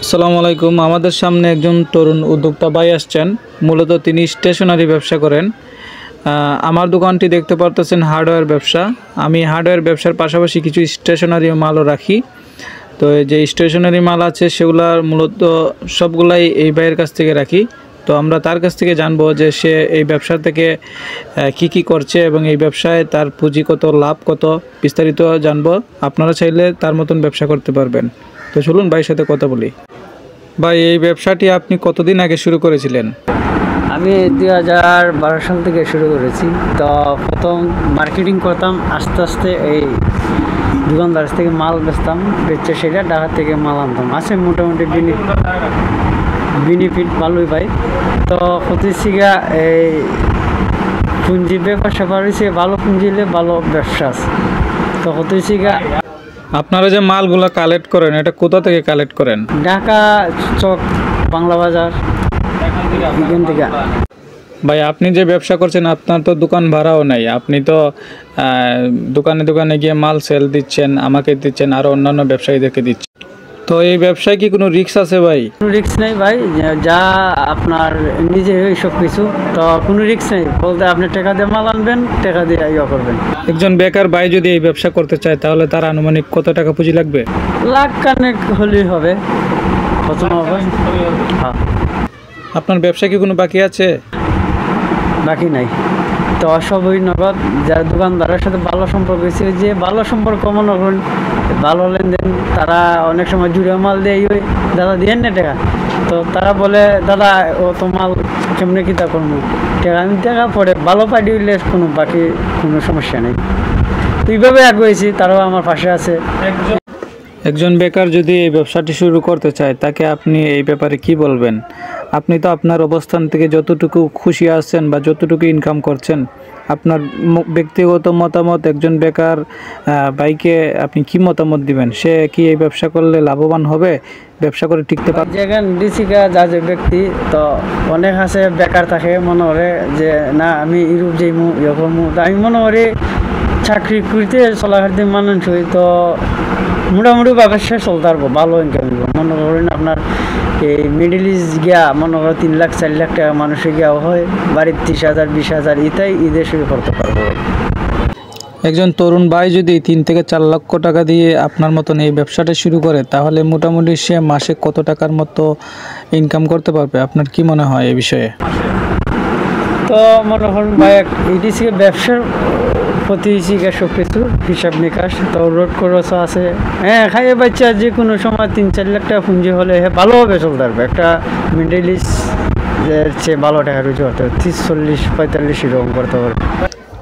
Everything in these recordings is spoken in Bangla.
আসসালামু আলাইকুম। আমাদের সামনে একজন তরুণ উদ্যোক্তা ভাই আসছেন। মূলত তিনি স্টেশনারি ব্যবসা করেন। আমার দোকানটি দেখতে পারতেছেন হার্ডওয়্যার ব্যবসা। আমি হার্ডওয়্যার ব্যবসার পাশাপাশি কিছু স্টেশনারি মালও রাখি। তো এই যে স্টেশনারি মাল আছে সেগুলার মূলত সবগুলাই এই ভাইয়ের কাছ থেকে রাখি। তো আমরা তার কাছ থেকে জানবো যে সে এই ব্যবসা থেকে কি করছে এবং এই ব্যবসায় তার পুঁজি কত, লাভ কত, বিস্তারিত জানবো। আপনারা চাইলে তার মতন ব্যবসা করতে পারবেন। তো চলুন ভাইয়ের সাথে কথা বলি। ভাই, এই ব্যবসাটি আপনি কতদিন আগে শুরু করেছিলেন? আমি 2012 সাল থেকে শুরু করেছি। তো প্রথম মার্কেটিং করতাম, আস্তে আস্তে এই দোকানদার থেকে মাল বেচতাম, বেচে সেটা ঢাকা থেকে মাল আনতাম। আছে মোটামুটি বেনিফিট ভালোই পাই। তো প্রতিষ্ঠা এই পুঁজি ব্যবসা হয়েছে, ভালো পুঁজি হলে ভালো ব্যবসা আছে। তো প্রতিষ্ঠা আপনারা যে মালগুলো কালেক্ট করেন এটা কোথা থেকে কালেক্ট করেন? ঢাকা চক, বাংলা বাজার, এখান থেকে। ভাই, আপনি যে ব্যবসা করছেন আপনার তো দোকান ভাড়াও নাই। আপনি তো দোকানে দোকানে গিয়ে মাল সেল দিচ্ছেন, আমাকে দিচ্ছেন, আরও অন্যান্য ব্যবসায়ীদেরকে দিচ্ছেন। তো এই ব্যবসায় কি কোনো রিস্ক আছে ভাই? কোনো রিস্ক নেই ভাই, যা আপনার নিজে সব কিছু। তো কোনো রিস্ক নেই বলতে, আপনি টাকা দিয়ে মাল আনবেন, টাকা দিয়ে করবেন। একজন বেকার ভাই যদি এই ব্যবসা করতে চায় তাহলে তার আনুমানিক কত টাকা পুঁজি লাগবে? লাখ কানেক হলেই হবে প্রথম হবে। হ্যাঁ। আপনার ব্যবসা কি কোনো বাকি আছে? বাকি নাই। তো সবই নগদ। যারা দোকানদারের সাথে ভালো সম্পর্ক হয়েছে, যে ভালো সম্পর্ক মনে করেন, ভালো লেনদেন, তারা অনেক সময় জুড়ে মাল দেয়, ওই দাদা দিয়েন না টাকা। তো তারা বলে, দাদা ও তো মাল কেমনে কিতা করবো, টাকা আমি টাকা পরে ভালো পাইডি হইলে বাকি কোনো সমস্যা নেই। তো এইভাবে আগুয়েছি, তারাও আমার পাশে আছে। একজন বেকার যদি এই ব্যবসাটি শুরু করতে চায় তাকে আপনি এই ব্যাপারে কি বলবেন? আপনি তো আপনার অবস্থান থেকে যতটুকু খুশি আছেন বা যতটুকু ইনকাম করছেন, আপনার ব্যক্তিগত মতামত একজন বেকার ভাইকে আপনি কি মতামত দিবেন? সে কি এই ব্যবসা করলে লাভবান হবে, ব্যবসা করে টিকতে পারবে? যেখানে ডিসিকা যা যে ব্যক্তি, তো অনেক আছে বেকার থাকে, মনে করে যে না আমি ইউরোপ যাইমু, ইয়ে করমু। তো আমি মনে করি চাকরি করতে চলাফেরতে মানুষ হই, তো মোটামুটি ব্যবসা চলতে পারবো, ভালো ইনকাম হইব। মনে করেন আপনার এই মিডিল ইস্ট গিয়া মনে করো 3 লাখ 4 লাখ টাকা মানুষে গিয়াও হয়, বাড়ির 30,000 20,000 এটাই ঈদের শুরু করতে পারবো। একজন তরুণ ভাই যদি 3 থেকে 4 লক্ষ টাকা দিয়ে আপনার মতন এই ব্যবসাটা শুরু করে তাহলে মোটামুটি সে মাসে কত টাকার মতো ইনকাম করতে পারবে? আপনার কি মনে হয় এই বিষয়ে? তো মনে করেন ভাই, এটি থেকে ব্যবসার প্রতি সব কিছু হিসাব নিকাশ, তো রোড খরচ আছে। হ্যাঁ, খাইয়ে বাচ্চা যে কোনো সময় 3-4 লাখ টাকা পুঁজি হলে ভালোভাবে চলতে পারবে। একটা মিডল ইস্ট চেয়ে ভালো টাকা রুজি হতে 30-40-45 এরকম করতে পারবে।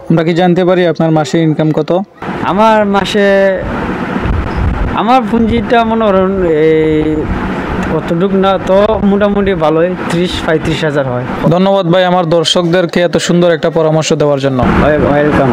আমরা কি জানতে পারি আপনার মাসে ইনকাম কত? আমার মাসে আমার পুঁজিটা মনে করেন এই কতটুকু না, তো মোটামুটি ভালোই 30-35 হাজার হয়। ধন্যবাদ ভাই আমার দর্শকদেরকে এত সুন্দর একটা পরামর্শ দেওয়ার জন্য। ওয়েলকাম।